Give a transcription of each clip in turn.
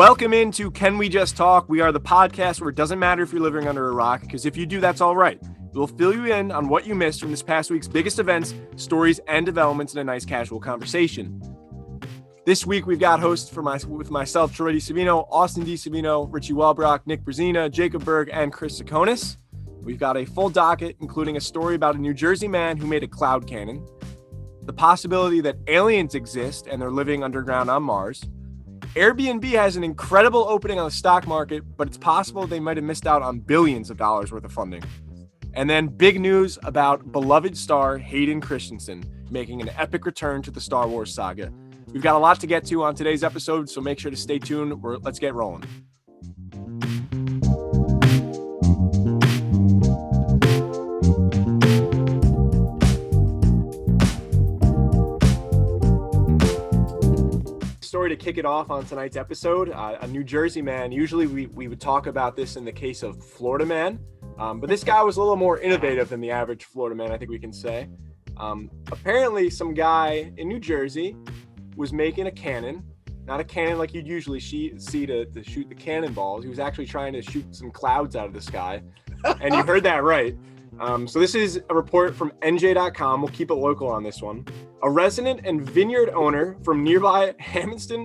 Welcome into Can We Just Talk? We are the podcast where it doesn't matter if you're living under a rock, because if you do, that's all right. We'll fill you in on what you missed from this past week's biggest events, stories, and developments in a nice casual conversation. This week, we've got hosts with myself, Troy DiSavino, Austin DiSavino, Richie Welbrock, Nick Brzezina, Jacob Berg, and Chris Sakonis. We've got a full docket, including a story about a New Jersey man who made a cloud cannon, the possibility that aliens exist and they're living underground on Mars. AirBnB has an incredible opening on the stock market, but it's possible they might have missed out on billions of dollars worth of funding. And then big news about beloved star Hayden Christensen making an epic return to the Star Wars saga. We've got a lot to get to on today's episode, so make sure to stay tuned. Let's get rolling. Story to kick it off on tonight's episode, a New Jersey man. Usually we would talk about this in the case of Florida man, but this guy was a little more innovative than the average Florida man, I think we can say. Apparently some guy in New Jersey was making a cannon, not a cannon like you'd usually see to shoot the cannonballs. He was actually trying to shoot some clouds out of the sky, and you heard that right. So this is a report from NJ.com. We'll keep it local on this one. A resident and vineyard owner from nearby Hamilton,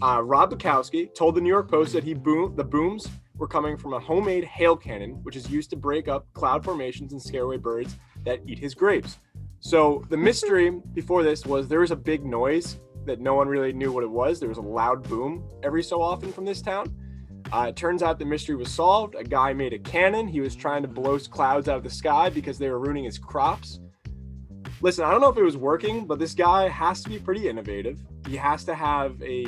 Rob Bukowski, told the New York Post that the booms were coming from a homemade hail cannon, which is used to break up cloud formations and scare away birds that eat his grapes. So the mystery before this was there was a big noise that no one really knew what it was. There was a loud boom every so often from this town. It turns out the mystery was solved. A guy made a cannon. He was trying to blow clouds out of the sky because they were ruining his crops. Listen, I don't know if it was working, but this guy has to be pretty innovative. He has to have a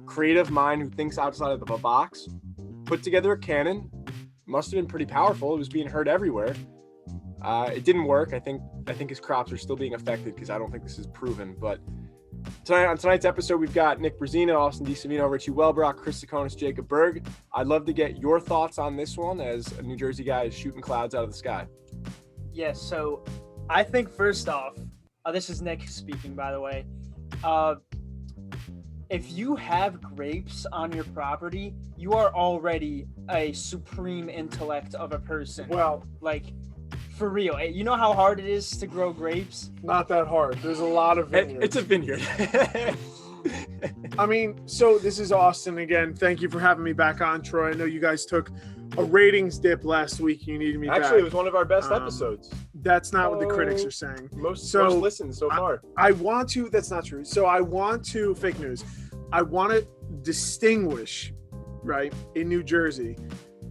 creative mind who thinks outside of the box. Put together a cannon. Must have been pretty powerful. It was being heard everywhere. It didn't work. I think his crops are still being affected because I don't think this is proven. But on tonight's episode, we've got Nick Brzezina, Austin DiSavino, Richie Welbrock, Chris Sakonis, Jacob Berg. I'd love to get your thoughts on this one as a New Jersey guy is shooting clouds out of the sky. Yeah, so I think first off, this is Nick speaking, by the way. If you have grapes on your property, you are already a supreme intellect of a person. Well, like, for real. You know how hard it is to grow grapes? not that hard. There's a lot of vineyards. It's a vineyard. I mean, so this is Austin again. Thank you for having me back on, Troy. I know you guys took a ratings dip last week. You needed me back. Actually, it was one of our best episodes. That's not what the critics are saying. Most listened so far. That's not true. So fake news. I want to distinguish, right, in New Jersey.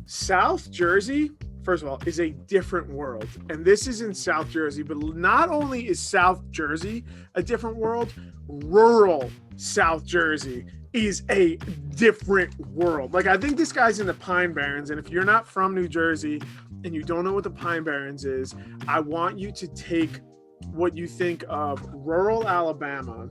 South Jersey, first of all, is a different world. And this is in South Jersey. But not only is South Jersey a different world, rural South Jersey is a different world. Like, I think this guy's in the Pine Barrens. And if you're not from New Jersey and you don't know what the Pine Barrens is, I want you to take what you think of rural Alabama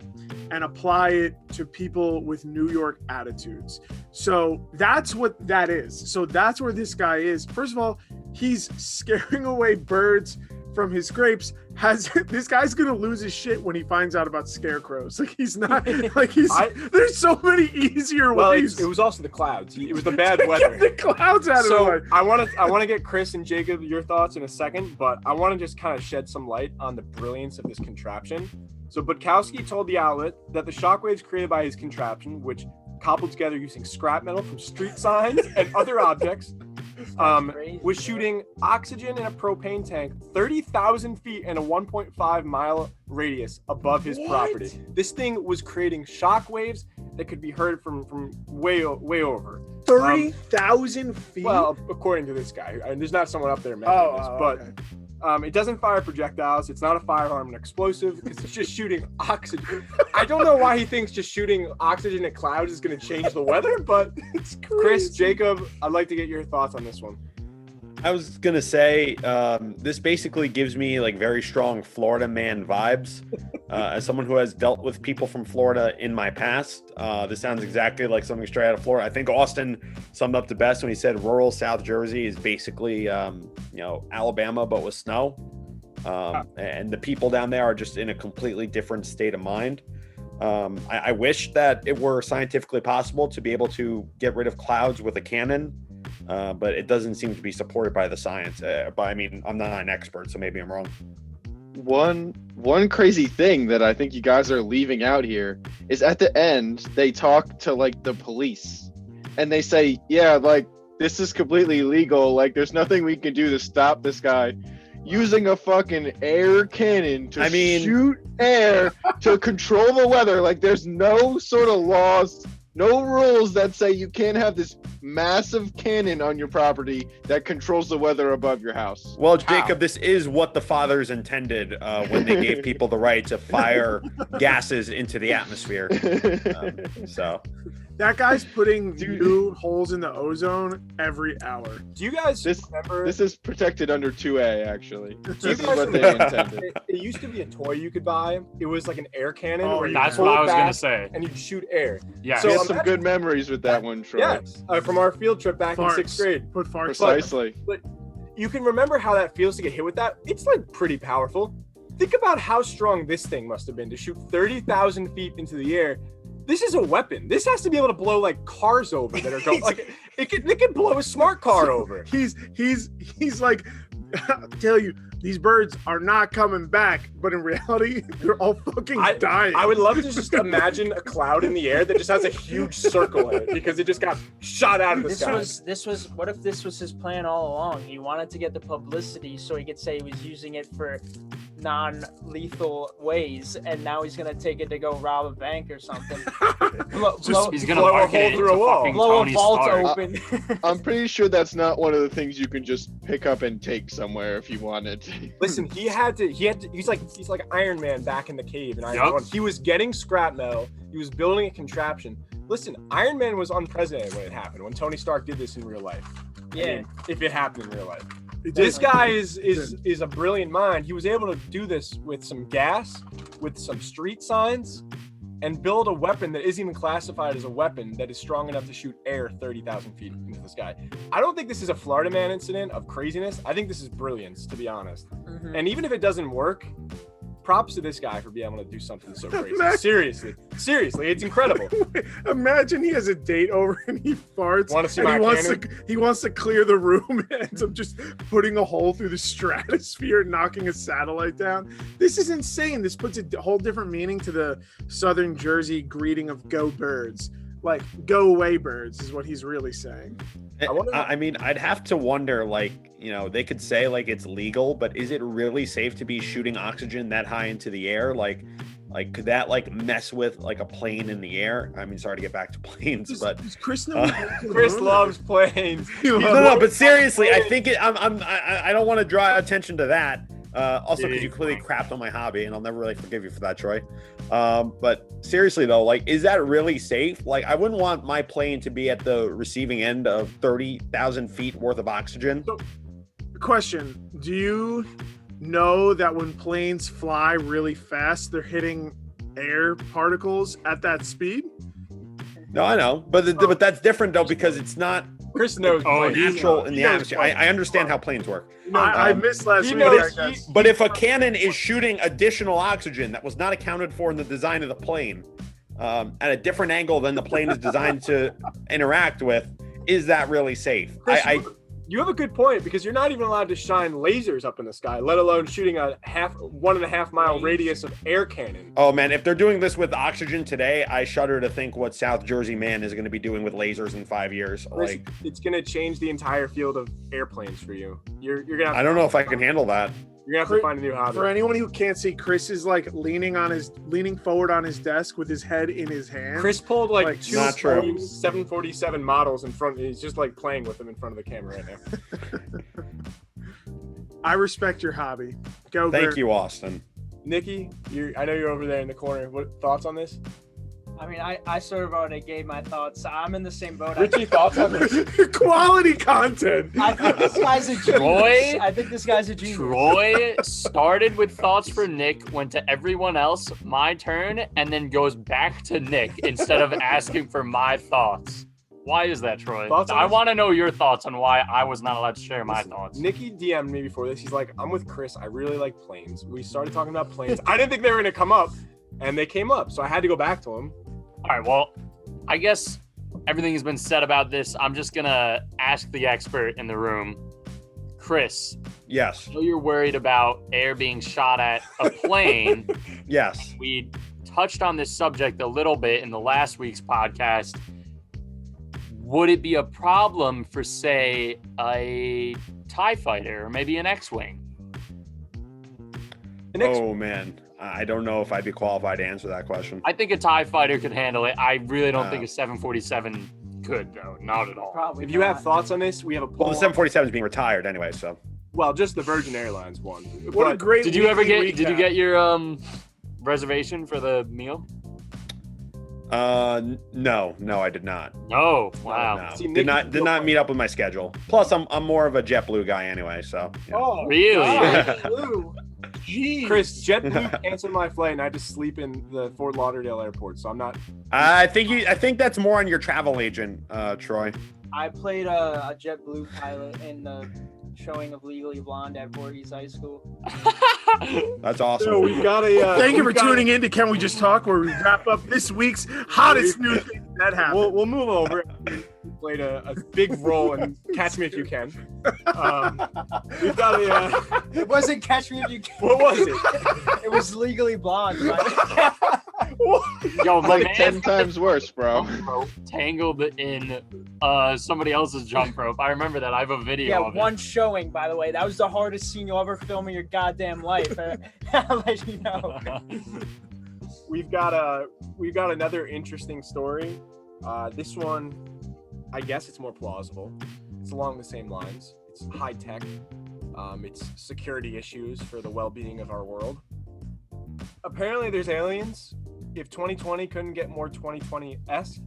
and apply it to people with New York attitudes. So that's what that is. So that's where this guy is. First of all, he's scaring away birds from his grapes. This guy's gonna lose his shit when he finds out about scarecrows. Like, he's not like there's so many easier ways. It was also the clouds. It was the bad weather. Get the clouds out of the way. I want to get Chris and Jacob your thoughts in a second, but I want to just kind of shed some light on the brilliance of this contraption. So Bukowski told the outlet that the shockwaves created by his contraption, which cobbled together using scrap metal from street signs and other objects, was shooting oxygen in a propane tank 30,000 feet in a 1.5 mile radius above his property. This thing was creating shock waves that could be heard from way over 30,000 feet. Well, according to this guy, there's not someone up there making this, but okay. It doesn't fire projectiles. It's not a firearm, an explosive, because it's just shooting oxygen. I don't know why he thinks just shooting oxygen at clouds is going to change the weather, but it's crazy. Chris, Jacob, I'd like to get your thoughts on this one. I was going to say, this basically gives me like very strong Florida man vibes. As someone who has dealt with people from Florida in my past, this sounds exactly like something straight out of Florida. I think Austin summed up the best when he said rural South Jersey is basically, Alabama, but with snow. And the people down there are just in a completely different state of mind. I wish that it were scientifically possible to be able to get rid of clouds with a cannon, but it doesn't seem to be supported by the science. But I mean, I'm not an expert, so maybe I'm wrong. One crazy thing that I think you guys are leaving out here is at the end they talk to like the police and they say, yeah, like this is completely illegal, like there's nothing we can do to stop this guy using a fucking air cannon to shoot air to control the weather. Like there's no sort of laws, no rules that say you can't have this massive cannon on your property that controls the weather above your house. Well, Jacob, this is what the fathers intended when they gave people the right to fire gases into the atmosphere. So that guy's putting new holes in the ozone every hour. Do you guys remember? This is protected under 2A, actually. This is guys what they intended. It used to be a toy you could buy. It was like an air cannon. Oh, where you That's pull what I it was gonna back say. And you'd shoot air. Yeah. So We had some good memories with that one, Troy. Yes, from our field trip back in 6th grade. Put farts. Precisely. But you can remember how that feels to get hit with that. It's like pretty powerful. Think about how strong this thing must have been to shoot 30,000 feet into the air. This is a weapon. This has to be able to blow like cars over that are going like it could blow a smart car over. He's like, I'll tell you, these birds are not coming back, but in reality, they're all fucking dying. I would love to just imagine a cloud in the air that just has a huge circle in it because it just got shot out of the sky. What if this was his plan all along? He wanted to get the publicity so he could say he was using it for non-lethal ways, and now he's gonna take it to go rob a bank or something. He's gonna blow a market hole it through to a wall. fucking blow a Tony vault Stark. open. I'm pretty sure that's not one of the things you can just pick up and take somewhere if you wanted. Listen, he's like Iron Man back in the cave in Iron Man 1. He was getting scrap metal. He was building a contraption. Listen, Iron Man was unprecedented when it happened, when Tony Stark did this in real life. Yeah. I mean, if it happened in real life. It This did. guy is a brilliant mind. He was able to do this with some gas, with some street signs, and build a weapon that isn't even classified as a weapon that is strong enough to shoot air 30,000 feet into the sky. I don't think this is a Florida man incident of craziness. I think this is brilliance, to be honest. Mhm. And even if it doesn't work, props to this guy for being able to do something so crazy. Seriously, it's incredible. Imagine he has a date over and he farts. Want to see and my he wants to clear the room and ends up just putting a hole through the stratosphere and knocking a satellite down. This is insane. This puts a whole different meaning to the Southern Jersey greeting of "Go Birds." Like, go away, birds, is what he's really saying. I mean, I'd have to wonder, like, you know, they could say like it's legal, but is it really safe to be shooting oxygen that high into the air? Like could that like mess with like a plane in the air? I mean, sorry to get back to planes, but Does Chris know? Chris loves planes. no, but seriously, I think I don't want to draw attention to that. Also, because you clearly crapped on my hobby, and I'll never really forgive you for that, Troy. But seriously though, like, is that really safe? Like, I wouldn't want my plane to be at the receiving end of 30,000 feet worth of oxygen. So, question: do you know that when planes fly really fast, they're hitting air particles at that speed? No, I know, but that's different though, because it's not Chris knows. natural in the atmosphere. I understand how planes work. I missed last he week. knows- I guess. But if a cannon is shooting additional oxygen that was not accounted for in the design of the plane, at a different angle than the plane is designed to interact with, is that really safe? Chris, you have a good point, because you're not even allowed to shine lasers up in the sky, let alone shooting a 1.5 mile radius of air cannon. Oh man, if they're doing this with oxygen today, I shudder to think what South Jersey man is going to be doing with lasers in 5 years. Chris, Like, it's going to change the entire field of airplanes for you. You're going to have I don't know if I can handle that. You're going to have to find a new hobby. For anyone who can't see, Chris is like leaning forward on his desk with his head in his hand. Chris pulled like two not true. 747 models in front. He's just like playing with them in front of the camera right now. I respect your hobby. Go. Thank Bird. you, Austin. Nikki, I know you're over there in the corner. What thoughts on this? I mean, I sort of already gave my thoughts. I'm in the same boat. Richie, thoughts on this? Quality content. I think this guy's a genius. Troy? I think this guy's a genius. Troy started with thoughts for Nick, went to everyone else, my turn, and then goes back to Nick instead of asking for my thoughts. Why is that, Troy? Thoughts on I this? want to know your thoughts on why I was not allowed to share my thoughts. Nikki DM'd me before this. He's like, I'm with Chris. I really like planes. We started talking about planes. I didn't think they were going to come up. and they came up. So I had to go back to them. All right, well, I guess everything has been said about this. I'm just going to ask the expert in the room. Chris, Yes. I know you're worried about air being shot at a plane. Yes. We touched on this subject a little bit in the last week's podcast. Would it be a problem for, say, a TIE fighter or maybe an X-Wing? Oh, man. I don't know if I'd be qualified to answer that question. I think a TIE fighter could handle it. I really don't think a 747 could, though. Not at all. Probably If you have thoughts on this, we have a poll. Well, the 747 is being retired anyway, so. Well, just the Virgin Airlines one. What a But great. Did you ever weekly get? Did you recap. get your reservation for the meal? No, I did not. No. Wow. No. See, Did not meet up with my schedule. Plus, I'm more of a JetBlue guy anyway, so. Yeah. Oh, Really? God, Blue. Jeez. Chris, JetBlue canceled my flight, and I had to sleep in the Fort Lauderdale airport. So I'm not. I think that's more on your travel agent, Troy. I played a JetBlue pilot in the showing of Legally Blonde at Voorhees High School. That's awesome. So we've got a. Thank you for tuning in to Can We Just Talk, where we wrap up this week's hottest news that happened. We'll move over. We played a big role in Catch Me If You Can. We've got a. It wasn't Catch Me If You Can. What was it? It was Legally Blonde. Right? Yo, my Like man 10 times worse, bro. jump rope tangled in somebody else's jump rope. I remember that. I have a video Yeah, of one it. showing, by the way. That was the hardest scene you'll ever film in your goddamn life. I'll let you know. We've got another interesting story. This one, I guess it's more plausible. It's along the same lines. It's high tech. It's security issues for the well-being of our world. Apparently, there's aliens. If 2020 couldn't get more 2020-esque,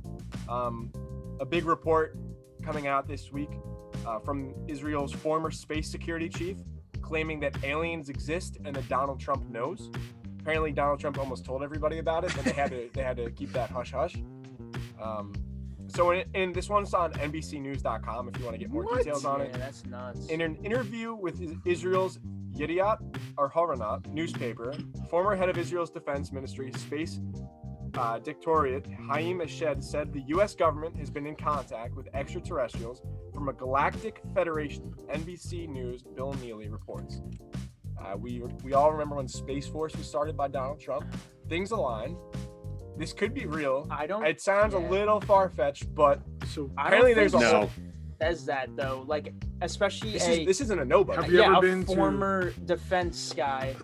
a big report coming out this week from Israel's former space security chief claiming that aliens exist and that Donald Trump knows. Apparently, Donald Trump almost told everybody about it, but they had to keep that hush hush. So in this one's on NBCnews.com if you want to get more details on it. Yeah, that's nuts. In an interview with Israel's Yediot Ahronoth newspaper, former head of Israel's defense ministry, space Dictatorate Haim Eshed said the U.S. government has been in contact with extraterrestrials from a Galactic Federation. NBC News' Bill Neely reports. We all remember when Space Force was started by Donald Trump. Things align. This could be real. It sounds a little far-fetched, but So apparently there's a No. Says that though, like especially this isn't a nobody. Have you ever a been to- former defense guy,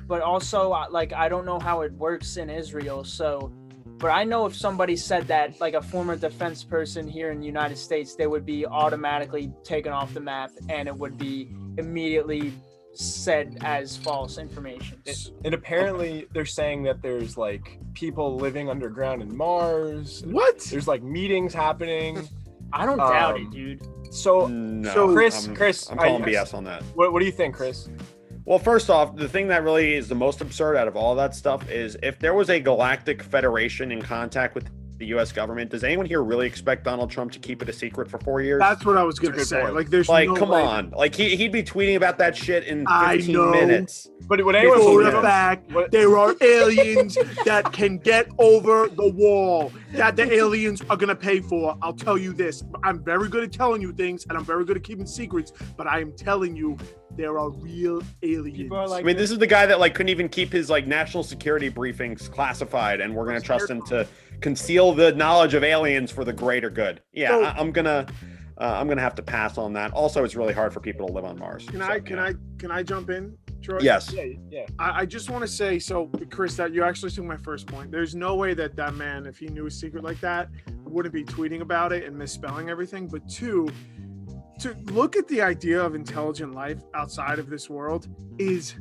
but also like I don't know how it works in Israel. So, but I know if somebody said that, like a former defense person here in the United States, they would be automatically taken off the map, and it would be immediately said as false information. And apparently they're saying that there's like people living underground in Mars. What? There's like meetings happening. I don't doubt it, dude. So No. So, Chris, I'm calling I- BS on that. what do you think, Chris? Well, first off, the thing that really is the most absurd out of all that stuff is if there was a Galactic Federation in contact with the U.S. government, does anyone here really expect Donald Trump to keep it a secret for 4 years? That's what I was gonna That's a good say. point. Like, there's Like, no come way. on. Like, he'd be tweeting about that shit in I 15 know. minutes. But would anyone For believe the him? fact What- there are aliens that can get over the wall that the aliens are gonna pay for. I'll tell you this. I'm very good at telling you things, and I'm very good at keeping secrets. But I am telling you, there are real aliens. People are like, I mean, this is the guy that like couldn't even keep his like national security briefings classified, and we're gonna trust him to conceal the knowledge of aliens for the greater good. Yeah, So- I'm gonna have to pass on that. Also, it's really hard for people to live on Mars. Can so, I jump in, Troy? Yes. Yeah. I just want to say, so Chris, that you actually took my first point. There's no way that man, if he knew a secret like that, wouldn't be tweeting about it and misspelling everything. But two, to look at the idea of intelligent life outside of this world is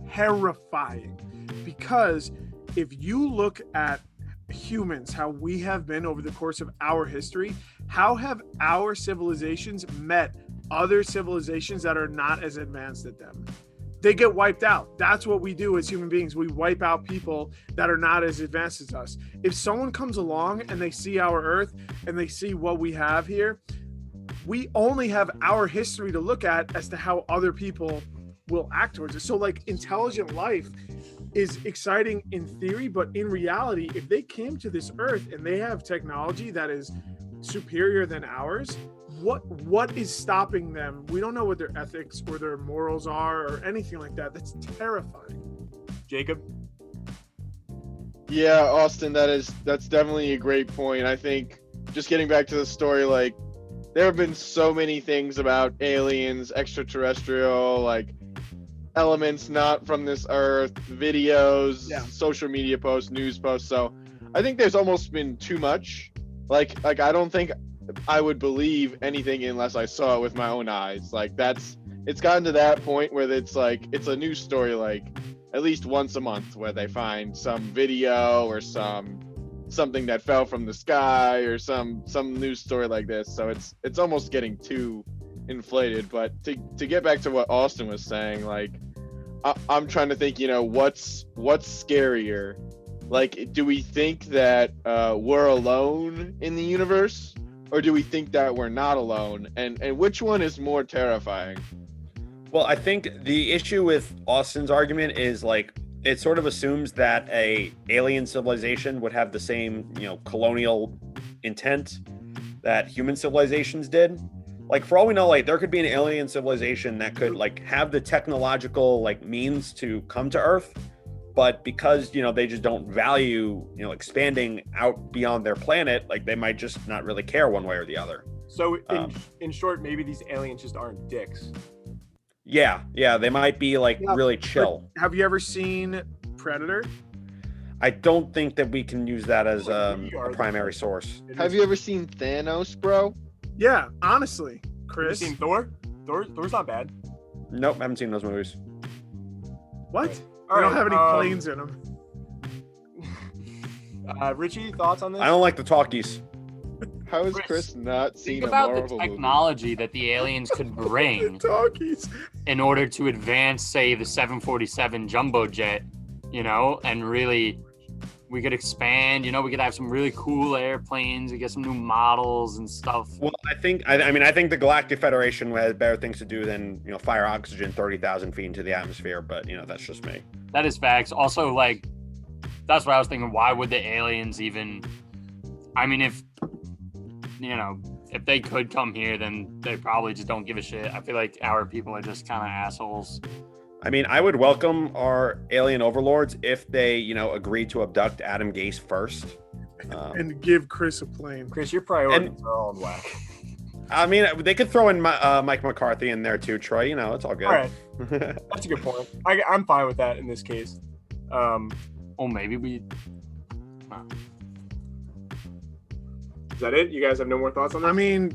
terrifying, because if you look at humans, how we have been over the course of our history, how have our civilizations met other civilizations that are not as advanced as them? They get wiped out. That's what we do as human beings. We wipe out people that are not as advanced as us. If someone comes along and they see our Earth and they see what we have here, we only have our history to look at as to how other people will act towards it. So like intelligent life, is exciting in theory, but in reality, if they came to this Earth and they have technology that is superior than ours, what is stopping them? We don't know what their ethics or their morals are or anything like that. That's terrifying. Jacob? Yeah, Austin, that's definitely a great point. I think just getting back to the story, like there have been so many things about aliens, extraterrestrial, like elements not from this earth, videos, social media posts, news posts. So I think there's almost been too much. Like I don't think I would believe anything unless I saw it with my own eyes. Like it's gotten to that point where it's like it's a news story like at least once a month where they find some video or something that fell from the sky or some news story like this. So it's almost getting too inflated. But to get back to what Austin was saying, like I'm trying to think, what's scarier? Like, do we think that we're alone in the universe, or do we think that we're not alone? And which one is more terrifying? Well, I think the issue with Austin's argument is like it sort of assumes that a alien civilization would have the same, colonial intent that human civilizations did. Like, for all we know, like there could be an alien civilization that could like have the technological like means to come to Earth, but because they just don't value expanding out beyond their planet, like they might just not really care one way or the other. So in short, maybe these aliens just aren't dicks. Yeah, they might be like really chill. Have you ever seen Predator? I don't think that we can use that as a primary source. Have you ever seen Thanos, bro? Yeah, honestly, Chris. Have you seen Thor? Thor's not bad. Nope, haven't seen those movies. What? All I don't right, have any planes in them. Richie, thoughts on this? I don't like the talkies. How has Chris not seen Think a about Marvel the technology that the aliens could bring Talkies. in order to advance, say, the 747 jumbo jet, and really we could expand, we could have some really cool airplanes, we get some new models and stuff. Well, I think the Galactic Federation has better things to do than, fire oxygen 30,000 feet into the atmosphere, but, that's just me. That is facts. Also, like, that's what I was thinking. Why would the aliens even, if they could come here, then they probably just don't give a shit. I feel like our people are just kind of assholes. I would welcome our alien overlords if they, agree to abduct Adam Gase first. And give Chris a plane. Chris, your priorities are all in whack. They could throw in Mike McCarthy in there too, Troy. It's all good. All right. That's a good point. I'm fine with that in this case. Maybe we... Is that it? You guys have no more thoughts on that? Again,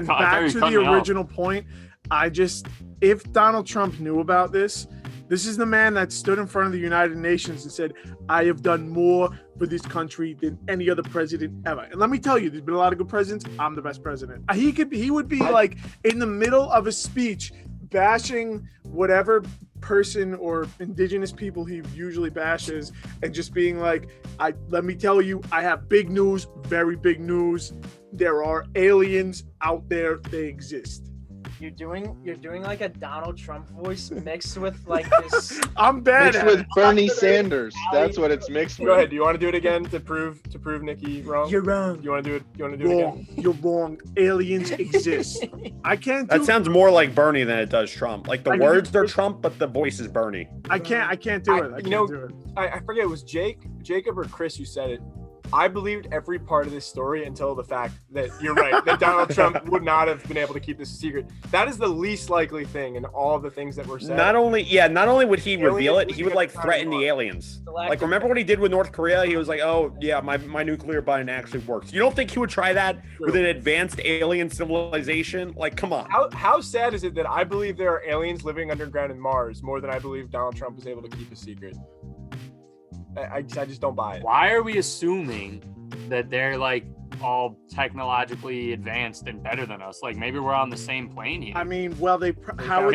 back to the original point. If Donald Trump knew about this is the man that stood in front of the United Nations and said, I have done more for this country than any other president ever. And let me tell you, there's been a lot of good presidents. I'm the best president. He would be like in the middle of a speech bashing whatever person or indigenous people he usually bashes and just being like, let me tell you, I have big news, very big news. There are aliens out there. They exist. You're doing like a Donald Trump voice mixed with like this. I'm bad mixed at with it. Bernie Sanders. That's what it's mixed with. Go ahead. Do you want to do it again to prove Nikki wrong? You're wrong. You want to do it Wrong. again? You're wrong. Aliens exist. I can't do That sounds more like Bernie than it does Trump. Like the I words can- are Trump, but the voice is Bernie. I can't do it. I can't do it. I forget, it was Jacob or Chris who said it. I believed every part of this story until the fact that you're right, that Donald Trump would not have been able to keep this a secret. That is the least likely thing in all of the things that were said. Not only would he reveal it, he would like threaten the aliens. Like, remember what he did with North Korea? He was like, oh yeah, my nuclear button actually works. You don't think he would try that with an advanced alien civilization? Like, come on. How sad is it that I believe there are aliens living underground in Mars more than I believe Donald Trump was able to keep a secret? I just don't buy it. Why are we assuming that they're like all technologically advanced and better than us? Like maybe we're on the same plane here. How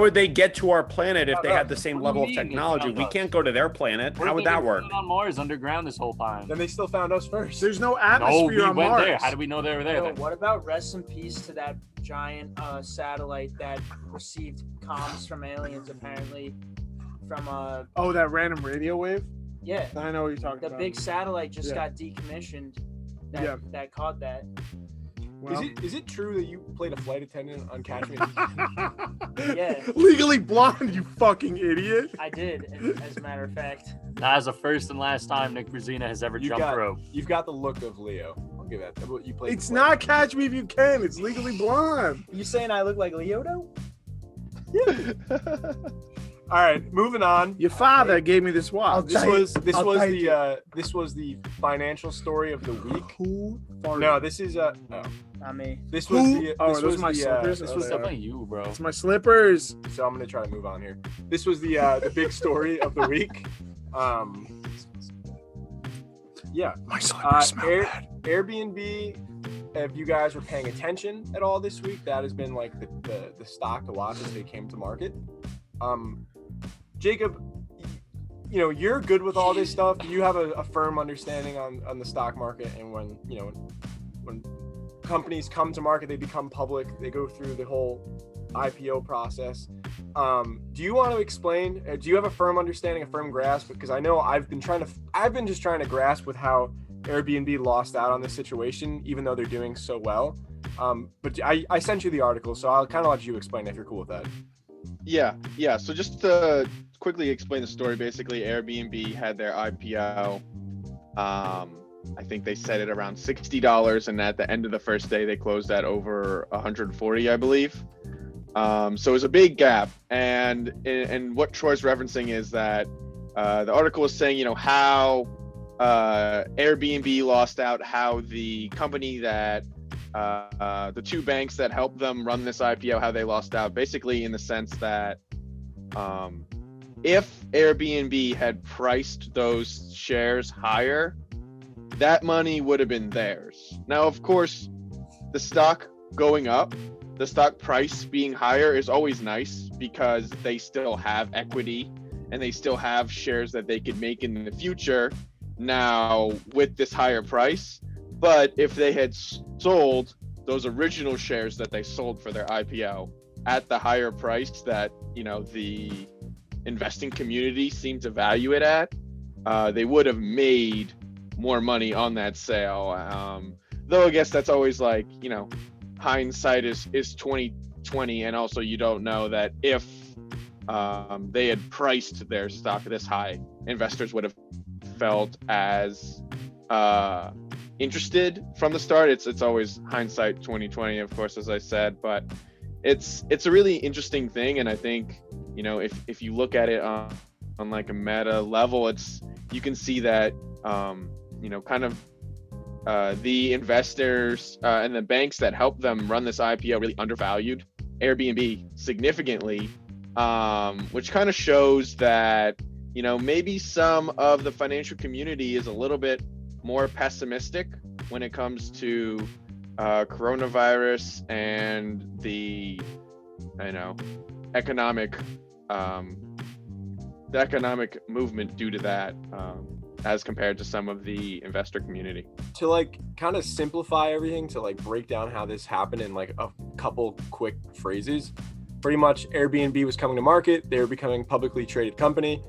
would they get to our planet if they had the same level of technology? We can't go to their planet. How would that work? On Mars underground this whole time. Then they still found us first. There's no atmosphere on Mars. There. How did we know they were there? Then? What about rest in peace to that giant satellite that received comms from aliens apparently from Oh, that random radio wave. yeah, I know what you're talking the about. big satellite just Yeah. got decommissioned. That Yeah. that caught that. Well, Is it true that you played a flight attendant on Catch Me? Yeah. Legally Blonde, you fucking idiot. I did, as a matter of fact. That is the first and last time Nick Brazina has ever You jumped got- rope. You've got the look of Leo. I'll give that. You played. It's not Catch Me If You Can. It's Legally Blonde. You saying I look like Leo though? All right, moving on. Your father gave me this watch. This was I'll take this was the financial story of the week. Who farted? No, this is Not me. this was Who? the Oh, this those was my the slippers? this Oh, was they the, are. Definitely you, bro. It's my slippers. so I'm gonna try to move on here. This was the big story of the week. Yeah, My slippers smell Air- bad. Airbnb. If you guys were paying attention at all this week, that has been like the stock to watch as they came to market. Jacob, you know, you're good with all this stuff. You have a firm understanding on the stock market, and when companies come to market, they become public, they go through the whole IPO process. Do you want to explain? Do you have a firm understanding, a firm grasp? Because I know I've been just trying to grasp with how Airbnb lost out on this situation, even though they're doing so well. But I sent you the article, so I'll kind of let you explain if you're cool with that. Yeah. So just to quickly explain the story, basically Airbnb had their IPO. I think they set it around $60, and at the end of the first day, they closed at over 140, I believe. So it was a big gap. And what Troy's referencing is that the article is saying, you know, how Airbnb lost out, how the company that the two banks that helped them run this IPO, how they lost out, basically in the sense that if Airbnb had priced those shares higher, that money would have been theirs. Now, of course, the stock going up, the stock price being higher is always nice because they still have equity and they still have shares that they could make in the future now with this higher price. But if they had sold those original shares that they sold for their IPO at the higher price that, you know, the investing community seemed to value it at, they would have made more money on that sale. Though I guess that's always like, you know, hindsight is 2020, and also you don't know that if they had priced their stock this high, investors would have felt as interested from the start. It's always hindsight 2020, of course, as I said, but it's a really interesting thing. And I think, you know, if you look at it on like a meta level, you can see that you know, kind of the investors and the banks that helped them run this IPO really undervalued Airbnb significantly, which kind of shows that, you know, maybe some of the financial community is a little bit more pessimistic when it comes to coronavirus and the, you know, economic movement due to that, as compared to some of the investor community. To like kind of simplify everything, to like break down how this happened in like a couple quick phrases, pretty much Airbnb was coming to market. They were becoming a publicly traded company.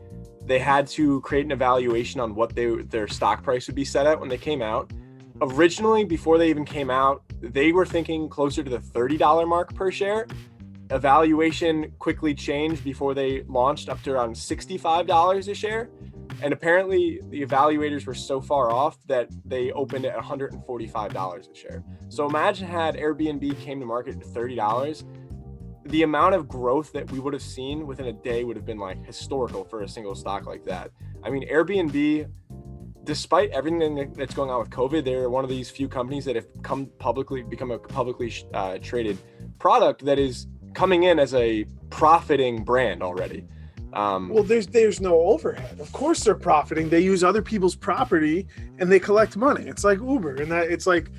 They had to create an evaluation on what their stock price would be set at when they came out. Originally, before they even came out, they were thinking closer to the $30 mark per share. Evaluation quickly changed before they launched up to around $65 a share. And apparently the evaluators were so far off that they opened at $145 a share. So imagine had Airbnb came to market at $30, the amount of growth that we would have seen within a day would have been like historical for a single stock like that. I mean, Airbnb, despite everything that's going on with COVID, they're one of these few companies that have become a publicly traded product that is coming in as a profiting brand already. Well, there's no overhead. Of course they're profiting. They use other people's property and they collect money. It's like Uber, and that it's like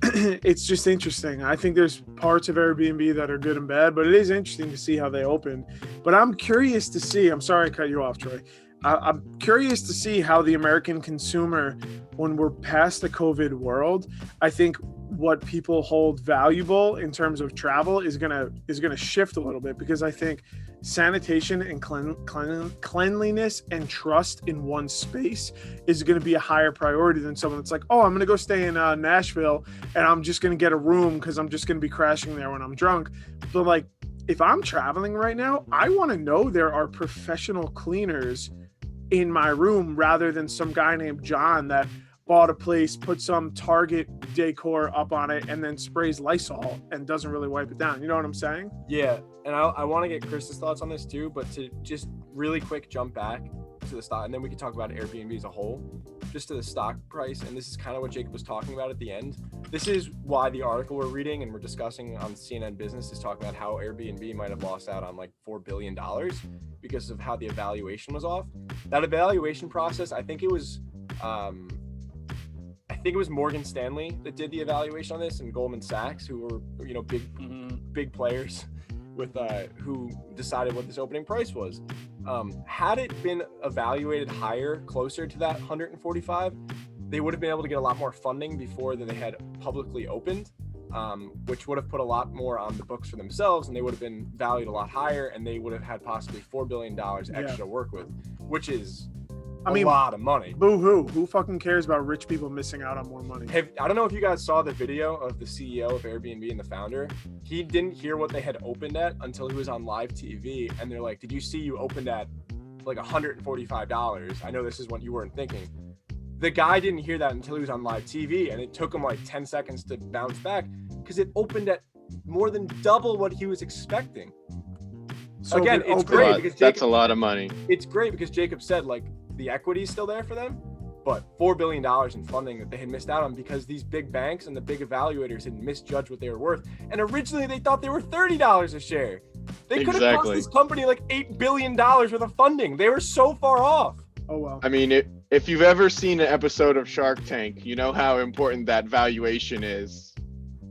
it's just interesting. I think there's parts of Airbnb that are good and bad, but it is interesting to see how they opened. But I'm curious to see. I'm sorry I cut you off, Troy. I'm curious to see how the American consumer, when we're past the COVID world, I think what people hold valuable in terms of travel is gonna shift a little bit, because I think sanitation and cleanliness and trust in one space is going to be a higher priority than someone that's like, oh, I'm going to go stay in Nashville and I'm just going to get a room because I'm just going to be crashing there when I'm drunk. But like, if I'm traveling right now, I want to know there are professional cleaners in my room rather than some guy named John that bought a place, put some Target decor up on it, and then sprays Lysol and doesn't really wipe it down. You know what I'm saying? Yeah, and I want to get Chris's thoughts on this too, but to just really quick jump back to the stock, and then we can talk about Airbnb as a whole, just to the stock price. And this is kind of what Jacob was talking about at the end. This is why the article we're reading and we're discussing on CNN Business is talking about how Airbnb might have lost out on like $4 billion because of how the evaluation was off. That evaluation process, I think it was Morgan Stanley that did the evaluation on this, and Goldman Sachs, who were, you know, big players with who decided what this opening price was. Had it been evaluated higher, closer to that 145, they would have been able to get a lot more funding before they had publicly opened, which would have put a lot more on the books for themselves, and they would have been valued a lot higher, and they would have had possibly $4 billion extra to work with, which is a lot of money. Boo-hoo. Who fucking cares about rich people missing out on more money? I don't know if you guys saw the video of the CEO of Airbnb and the founder. He didn't hear what they had opened at until he was on live TV, and they're like, did you see you opened at like $145? I know this is what you weren't thinking. The guy didn't hear that until he was on live TV, and it took him like 10 seconds to bounce back because it opened at more than double what he was expecting. So again, it's great because that's a lot of money. It's great because Jacob said like the equity is still there for them, but $4 billion in funding that they had missed out on because these big banks and the big evaluators had misjudged what they were worth. And originally they thought they were $30 a share. They could have cost this company like $8 billion worth of funding. They were so far off. Oh, wow. I mean, if you've ever seen an episode of Shark Tank, you know how important that valuation is.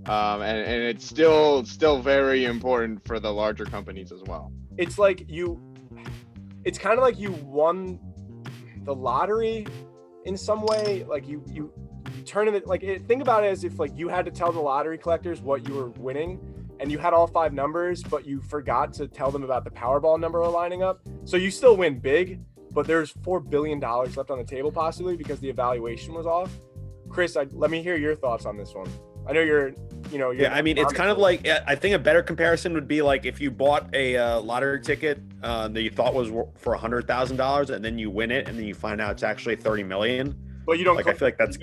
And it's still very important for the larger companies as well. It's like it's kind of like you won the lottery in some way. Like you turn it like think about it as if like you had to tell the lottery collectors what you were winning, and you had all 5 numbers, but you forgot to tell them about the Powerball number lining up. So you still win big, but there's $4 billion left on the table possibly because the evaluation was off. Chris, let me hear your thoughts on this one. I know you're I mean, it's kind of like, I think a better comparison would be like if you bought a lottery ticket that you thought was for $100,000 and then you win it and then you find out it's actually 30 million. But you don't. Like, I feel like that's.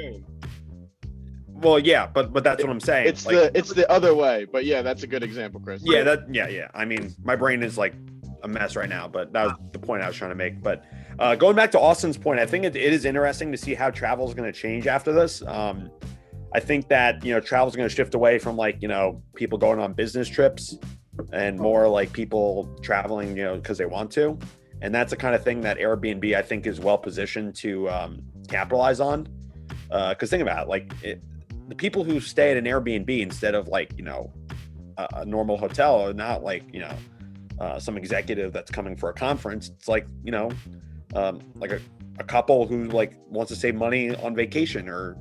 Well, yeah, but that's what I'm saying. It's the other way. But yeah, that's a good example, Chris. Yeah. I mean, my brain is like a mess right now, but that was the point I was trying to make. But going back to Austin's point, I think it is interesting to see how travel is going to change after this. I think that, travel is going to shift away from like, people going on business trips and more like people traveling, because they want to. And that's the kind of thing that Airbnb, I think, is well positioned to capitalize on. Because think about it, like the people who stay at an Airbnb instead of like, a normal hotel are not like, some executive that's coming for a conference. It's like, like a couple who like wants to save money on vacation, or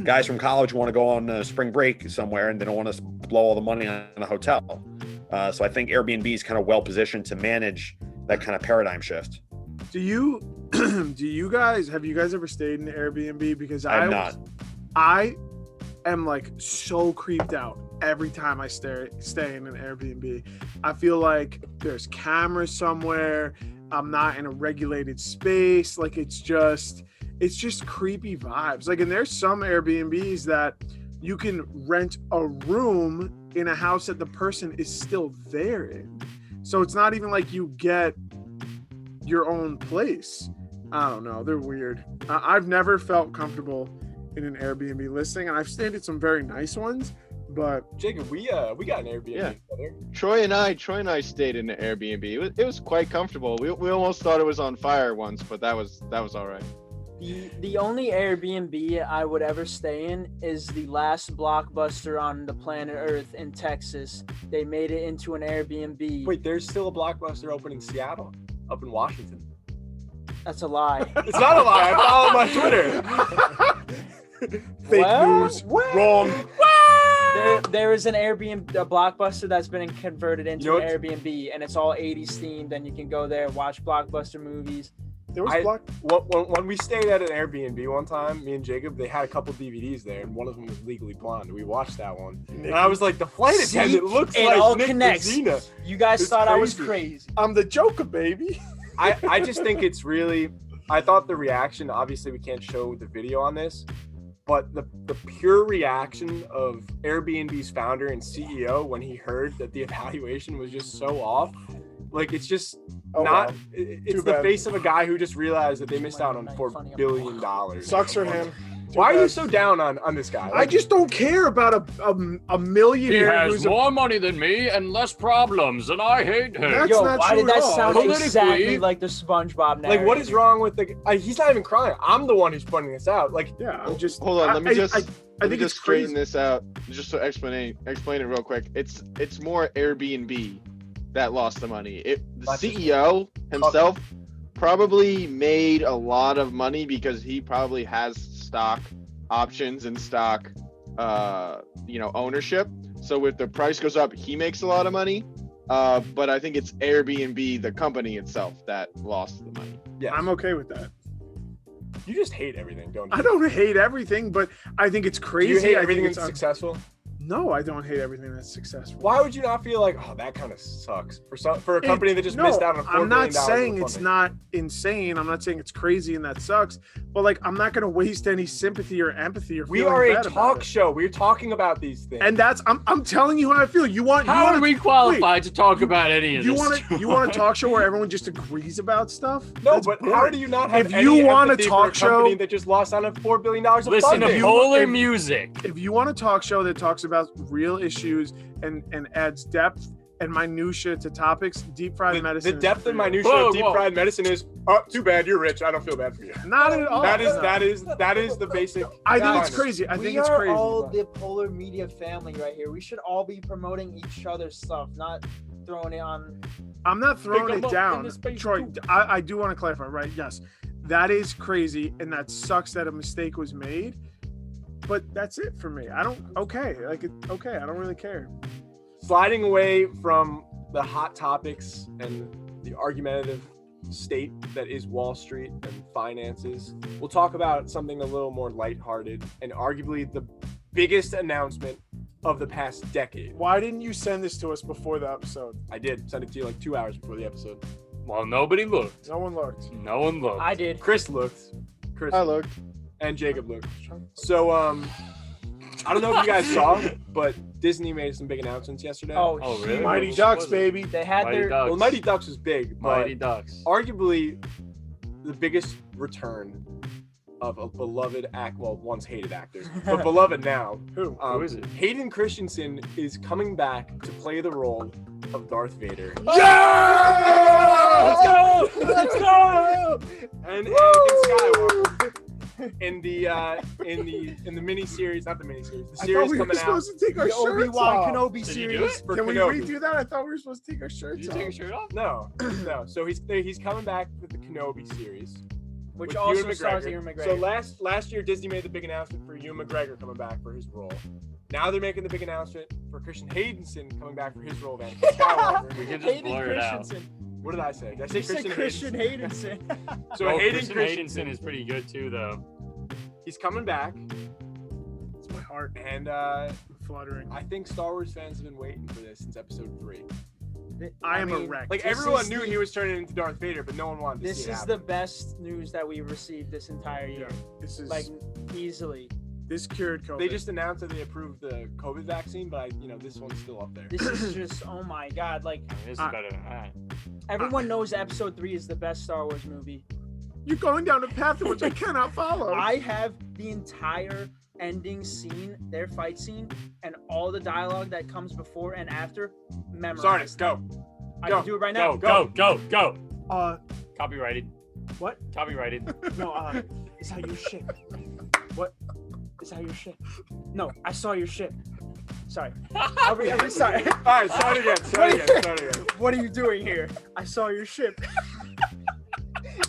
guys from college want to go on spring break somewhere and they don't want to blow all the money on a hotel. So I think Airbnb is kind of well positioned to manage that kind of paradigm shift. Have you guys ever stayed in Airbnb? Because I have not. I am like so creeped out every time I stay in an Airbnb. I feel like there's cameras somewhere. I'm not in a regulated space. Like it's just creepy vibes. Like, and there's some Airbnbs that you can rent a room in a house that the person is still there in. So it's not even like you get your own place. I don't know. They're weird. I've never felt comfortable in an Airbnb listing, and I've stayed at some very nice ones. But Jacob, we got an Airbnb together. Troy and I stayed in an Airbnb. It was quite comfortable. We almost thought it was on fire once, but that was all right. The only Airbnb I would ever stay in is the last Blockbuster on the planet Earth in Texas. They made it into an Airbnb. Wait, there's still a Blockbuster open in Seattle, up in Washington. That's a lie. It's not a lie. I follow my Twitter. Fake Well, news. well. Wrong. There is an Airbnb, a Blockbuster that's been converted into You know an Airbnb, and it's all 80s themed, and you can go there, watch Blockbuster movies. There was I- block. When we stayed at an Airbnb one time, me and Jacob, they had a couple DVDs there, and one of them was Legally Blonde. We watched that one, and I was like, the flight See? attendant looks It like all Nick connects. Vizina. You guys It's thought I was crazy. crazy. I'm the Joker, baby. I just think it's really. I thought the reaction. Obviously, we can't show the video on this, but the pure reaction of Airbnb's founder and CEO when he heard that the evaluation was just so off, like it's just not. Wow. It's Too the bad. face of a guy who just realized that they missed out on $4 billion. Sucks for him. Why are you so down on this guy? I just don't care about a millionaire who's more money than me and less problems, and I hate him. That's Yo, not why true did at that all. sound Politically- exactly like the SpongeBob narrative? like, what is wrong with the? He's not even crying. I'm the one who's pointing this out. Like, Yeah, I'm just. Hold on, let me just I let me think just it's straighten crazy. this out. Just to explain it real quick. It's more Airbnb that lost the money. The Not just- CEO himself probably made a lot of money because he probably has stock options and stock ownership. So if the price goes up, he makes a lot of money. But I think it's Airbnb, the company itself, that lost the money. yeah, I'm okay with that. you just hate everything, don't you? I don't hate everything, but I think it's Do crazy. you hate I everything think that's it's successful? No, I don't hate everything that's successful. Why would you not feel like, oh, that kind of sucks for a company that just missed out on $4 billion? I'm not saying of it's funding? not insane. I'm not saying it's crazy and that sucks. But like, I'm not gonna waste any sympathy or empathy or We feeling are a bad about talk it. show. We're talking about these things. And that's I'm telling you how I feel. You want How are we qualified to talk you- about any of you this? want a talk show where everyone just agrees about stuff? no, That's but how boring. do you not have If any you want a empathy talk for a company show- that just lost out on $4 billion of Listen to funding? Polar if- music. If you want a talk show that talks about real issues and adds depth and minutia to topics, deep fried The medicine. the is depth for and you. minutia Whoa, of deep whoa. fried medicine is, oh, too bad, you're rich. I don't feel bad for you. Not at all. That is No. that is the basic. I think Guys, it's crazy. I we think it's are crazy. all but- the Polar Media family right here. We should all be promoting each other's stuff, not throwing it on. I'm not throwing Pick 'em it up down. in the space Troy, too. I do want to clarify, right? Yes, that is crazy, and that sucks that a mistake was made. But that's it for me. I don't. Okay, okay. I don't really care. Sliding away from the hot topics and the argumentative state that is Wall Street and finances, we'll talk about something a little more lighthearted and arguably the biggest announcement of the past decade. Why didn't you send this to us before the episode? I did send it to you like 2 hours before the episode. Well, nobody looked. No one looked. No one looked. I did. Chris looked. Chris I looked. and Jacob looked. So I don't know if you guys saw, but Disney made some big announcements yesterday. Oh, Oh, really? Mighty What Ducks, was it? baby. They had Mighty their. Ducks. well, Mighty Ducks was big, but Mighty Ducks. arguably the biggest return of a beloved once hated actor, but beloved now. Who? Who is it? Hayden Christensen is coming back to play the role of Darth Vader. Yeah! Let's go! Let's go! And Anakin Skywalker in the mini series, not the mini series, the I thought series we were coming out. supposed to take our The shirts Obi-Wan off. Kenobi Did you do series. it? For Can we Kenobi. redo that? I thought we were supposed to take our Did shirts you off. take your shirt off? No, no. So he's coming back with the Kenobi series. Which with also Ewan stars McGregor. Ewan McGregor. So last year Disney made the big announcement for Ewan McGregor coming back for his role. Now they're making the big announcement for Christian Haydenson coming back for his role of Anakin Skywalker. We can just Hayden blur it out. Christensen. What did I say? Did I say You said Christian Haydenson? Haydenson. So Oh, Hayden Christian Christensen is pretty good too, though. he's coming back, It's my heart and fluttering. I think Star Wars fans have been waiting for this since Episode 3. I am a mean, wreck. Like This everyone is knew the- he was turning into Darth Vader, but no one wanted to This see it is happen. the best news that we've received this entire year. This is Like easily. this cured COVID. They just announced that they approved the COVID vaccine, but this one's still up there. This is just oh my god. Like This is I- better than that. everyone knows Episode 3 is the best Star Wars movie. You're going down a path in which I cannot follow. I have the entire ending scene, their fight scene, and all the dialogue that comes before and after memorized. Sorry, go. I go, can do it right now. Go. Uh, Copyrighted. what? Copyrighted. No, is that your ship? What? Is that your ship? No, I saw your ship. Sorry. I'll sorry. All right, start again. What are you doing here? I saw your ship.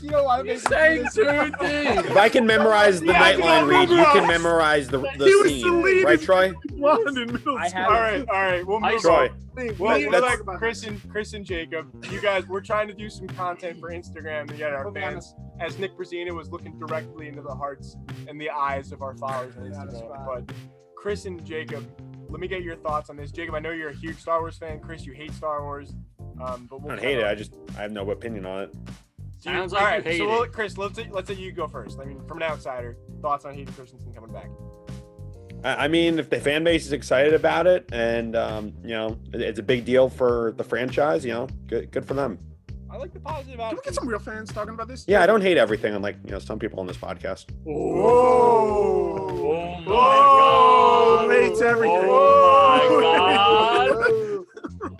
You know why? You're saying two things. If I can memorize the Nightline read, you can memorize the scene. Right, Troy? One in middle I school. have- All right. We'll move Troy. on. Well, Well, let's like talk about Chris and Jacob, you guys, we're trying to do some content for Instagram to get our Put me on fans. As Nick Brazina was looking directly into the hearts and the eyes of our followers on Instagram. But Chris and Jacob, let me get your thoughts on this. Jacob, I know you're a huge Star Wars fan. Chris, you hate Star Wars. But we'll I don't hate it. I have no opinion on it. Sounds all like right, you hate so it. Chris, let's say you go first. I mean, from an outsider, thoughts on Hayden Christensen coming back? I mean, if the fan base is excited about it, and you know, it's a big deal for the franchise, you know, good for them. I like the positive Can we attitude. get some real fans talking about this? Yeah, I don't hate everything, unlike some people on this podcast. Whoa! Oh my Oh, god! hates everything. Oh my god!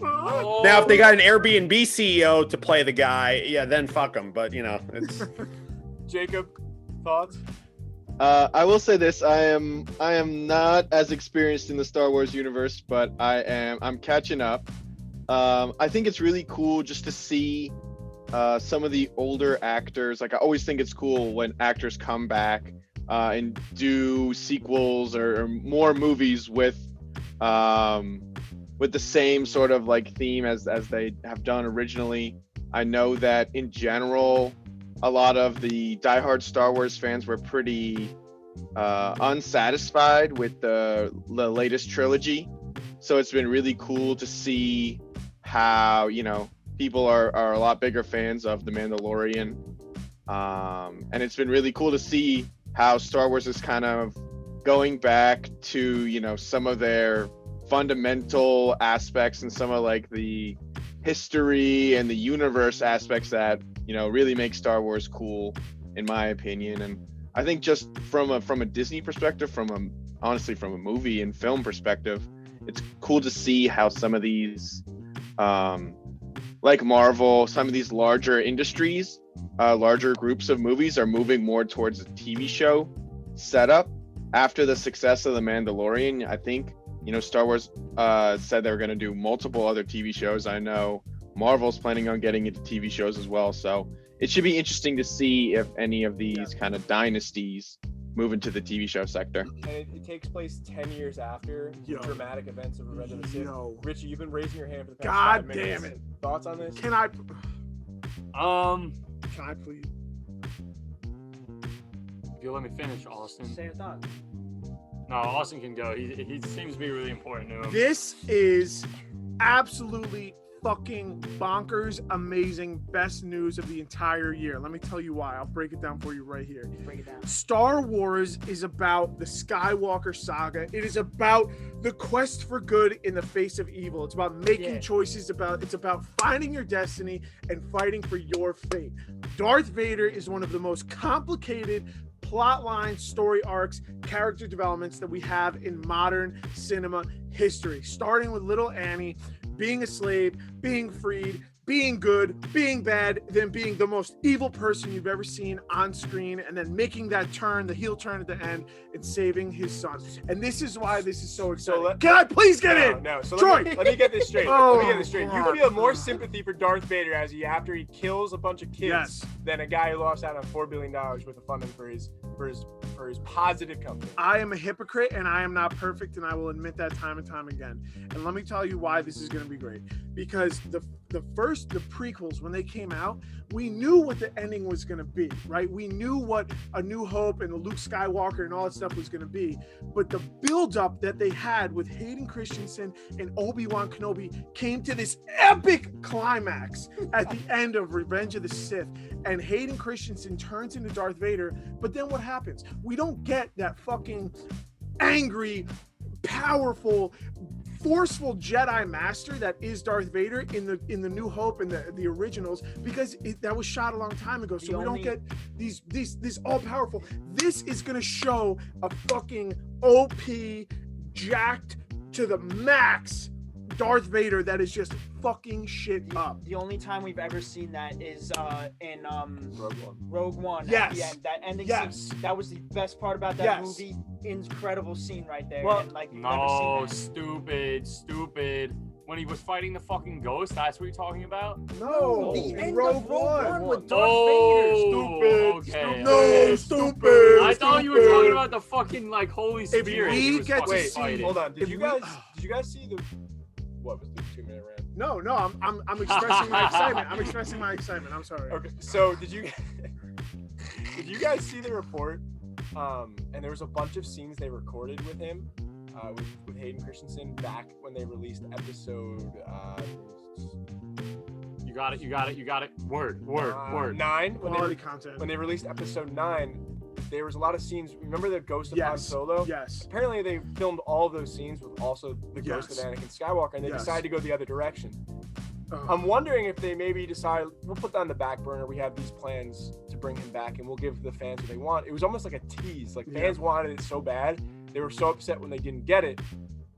Oh. Now, if they got an Airbnb CEO to play the guy, yeah, then fuck them. But it's Jacob, thoughts? I will say this: I am not as experienced in the Star Wars universe, but I'm catching up. I think it's really cool just to see some of the older actors. Like, I always think it's cool when actors come back and do sequels or more movies with the same sort of like theme as they have done originally. I know that in general, a lot of the diehard Star Wars fans were pretty unsatisfied with the latest trilogy. So it's been really cool to see how, people are a lot bigger fans of The Mandalorian. And it's been really cool to see how Star Wars is kind of going back to, some of their fundamental aspects and some of like the history and the universe aspects that, really make Star Wars cool, in my opinion. And I think just from a Disney perspective, honestly from a movie and film perspective, it's cool to see how some of these, like Marvel, some of these larger industries, larger groups of movies are moving more towards a TV show setup. After the success of The Mandalorian, I think, Star Wars said they were going to do multiple other TV shows. I know Marvel's planning on getting into TV shows as well. So it should be interesting to see if any of these kind of dynasties move into the TV show sector. And it takes place 10 years after the dramatic events of Revenge of the Sith. Richie, you've been raising your hand for the past 5 minutes. damn it. Thoughts on this? Can I please? If you let me finish, Austin. Say your thoughts. No, Austin can go. He seems to be really important to him. This is absolutely fucking bonkers, amazing, best news of the entire year. Let me tell you why. I'll break it down for you right here. Break it down. Star Wars is about the Skywalker saga. It is about the quest for good in the face of evil. It's about making choices. It's about finding your destiny and fighting for your fate. Darth Vader is one of the most complicated plot lines, story arcs, character developments that we have in modern cinema history, starting with little Annie being a slave, being freed, being good, being bad, then being the most evil person you've ever seen on screen, and then making that turn, the heel turn at the end, and saving his son. And this is why this is so exciting. Can I please get in? No. So Troy! let me get this straight. Oh, let me get this straight. God. You feel more sympathy for Darth Vader after he kills a bunch of kids than a guy who lost out on $4 billion worth of funding for his positive company. I am a hypocrite and I am not perfect, and I will admit that time and time again. And let me tell you why this is going to be great. Because the prequels, when they came out, we knew what the ending was going to be, right? We knew what A New Hope and the Luke Skywalker and all that stuff was going to be. But the buildup that they had with Hayden Christensen and Obi-Wan Kenobi came to this epic climax at the end of Revenge of the Sith. And Hayden Christensen turns into Darth Vader. But then what happens? We don't get that fucking angry, powerful, forceful Jedi master that is Darth Vader in the New Hope and the originals, because that was shot a long time ago. So we don't get these all powerful. This is gonna show a fucking OP, jacked to the max Darth Vader that is just fucking shit up. The only time we've ever seen that is in Rogue One. Yes. At the end. That ending scene, that was the best part about that Yes. movie. Incredible scene right there. Well, and, like, No, never seen stupid. When he was fighting the fucking ghost, that's what you're talking about? No, The in end Rogue of Rogue One with One. Darth Oh, Vader. okay. No, stupid. I thought you were talking about the fucking like Holy Spirit. we he was get to fucking see- fighting. Hold on. If Did you guys see the what was the 2-minute rant? No, I'm expressing my excitement. I'm expressing my excitement. I'm sorry. Okay, so did you guys see the report? And there was a bunch of scenes they recorded with him, with Hayden Christensen back when they released episode. You got it. Word. 9. Quality content. When they released episode 9, there was a lot of scenes. Remember the Ghost of Han Yes. Solo? Yes. Apparently, they filmed all of those scenes with also the Ghost of Yes. Anakin Skywalker, and they Yes. decided to go the other direction. Oh. I'm wondering if they maybe decide we'll put that on the back burner. We have these plans to bring him back, and we'll give the fans what they want. It was almost like a tease. Like fans wanted it so bad, they were so upset when they didn't get it.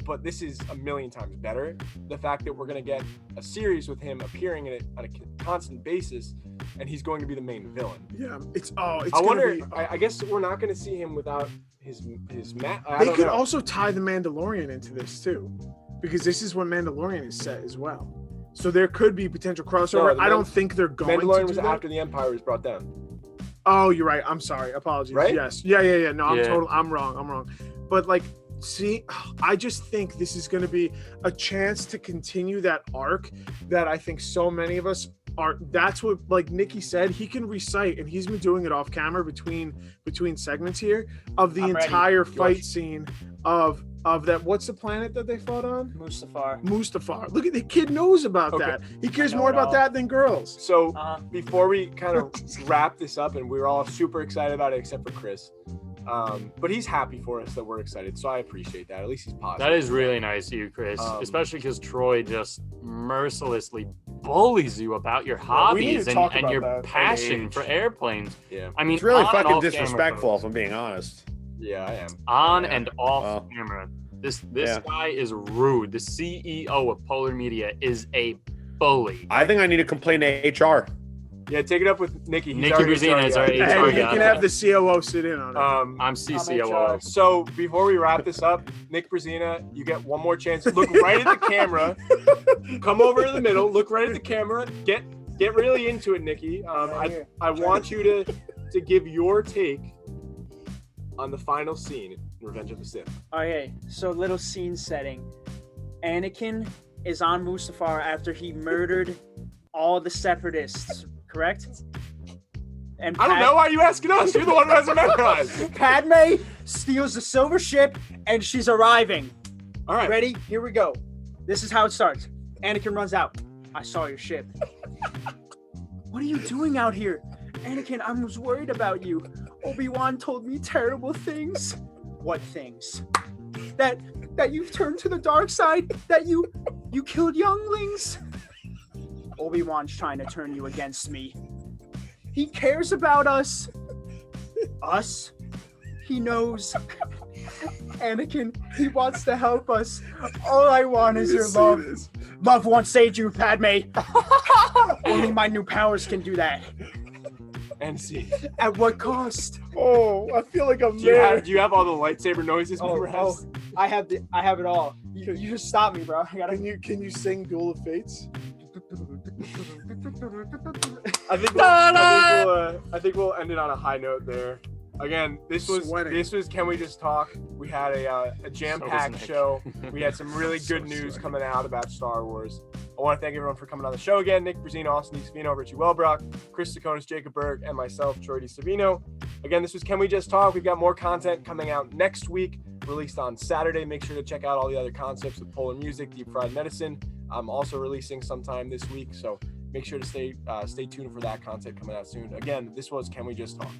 But this is a million times better. The fact that we're going to get a series with him appearing in it on a constant basis, and he's going to be the main villain. Yeah, it's I gonna wonder. be- I guess we're not going to see him without his mat. I They don't could know. also tie the Mandalorian into this too, because this is when Mandalorian is set as well. So there could be potential crossover. the I don't think they're going Mandalorian to was do that. after the Empire was brought down. Oh, you're right. I'm sorry. Apologies. Right? Yes. Yeah. No, Yeah. I'm wrong. But like, see, I just think this is going to be a chance to continue that arc that I think so many of us are. That's what, like Nikki said, he can recite, and he's been doing it off camera between segments here of the I'm ready. entire fight Yours. scene of that. What's the planet that they fought on? Mustafar. Look at the kid knows about Okay. that. He cares I know more it about all. that than girls. So Uh, before we kind of wrap this up, and we're all super excited about it except for Chris, but he's happy for us that we're excited, so I appreciate that. At least he's positive. That is really nice of you, Chris. Especially because Troy just mercilessly bullies you about your Yeah, we need hobbies to and, talk and about your that and passion age. for airplanes. Yeah, I mean, It's really on and fucking off camera, disrespectful, folks. if I'm being honest. yeah, I am. On Yeah. and off Wow. camera. This Yeah. guy is rude. The CEO of Polar Media is a bully. I think I need to complain to HR. Yeah, take it up with Nikki. He's Nikki already Brezina is our started. HR And you guy. can have the COO sit in on it. I'm CCOO. So before we wrap this up, Nick Brezina, you get one more chance. Look right at the camera. Come over in the middle. Look right at the camera. Get really into it, Nikki. I want you to give your take on the final scene in Revenge of the Sith. Okay, so little scene setting. Anakin is on Mustafar after he murdered all the separatists, correct? And I don't know. Why are you asking us? You're the one who has it memorized. Padme steals the silver ship and she's arriving. All right. Ready? Here we go. This is how it starts. Anakin runs out. I saw your ship. What are you doing out here? Anakin, I was worried about you. Obi-Wan told me terrible things. What things? That you've turned to the dark side? That you killed younglings? Obi-Wan's trying to turn you against me. He cares about us. Us? He knows. Anakin, he wants to help us. All I want is your love. Love won't save you, Padme. Only my new powers can do that. And see. At what cost? Oh, I feel like I'm Do you there. have all the lightsaber noises memorized? I have it all. You just stop me, bro. I gotta. Can you sing Duel of Fates? I think we'll end it on a high note there. Again, this was Can We Just Talk? We had a jam-packed So was Nick. show. We had some really good news coming out about Star Wars. I want to thank everyone for coming on the show again. Nick Brezina, Austin DiSavino, Richie Welbrock, Chris Sakonis, Jacob Berg, and myself, Troy DiSavino. Again, this was Can We Just Talk? We've got more content coming out next week, released on Saturday. Make sure to check out all the other concepts with Polar Music, Deep Fried Medicine. I'm also releasing sometime this week, so make sure to stay tuned for that content coming out soon. Again, this was Can We Just Talk?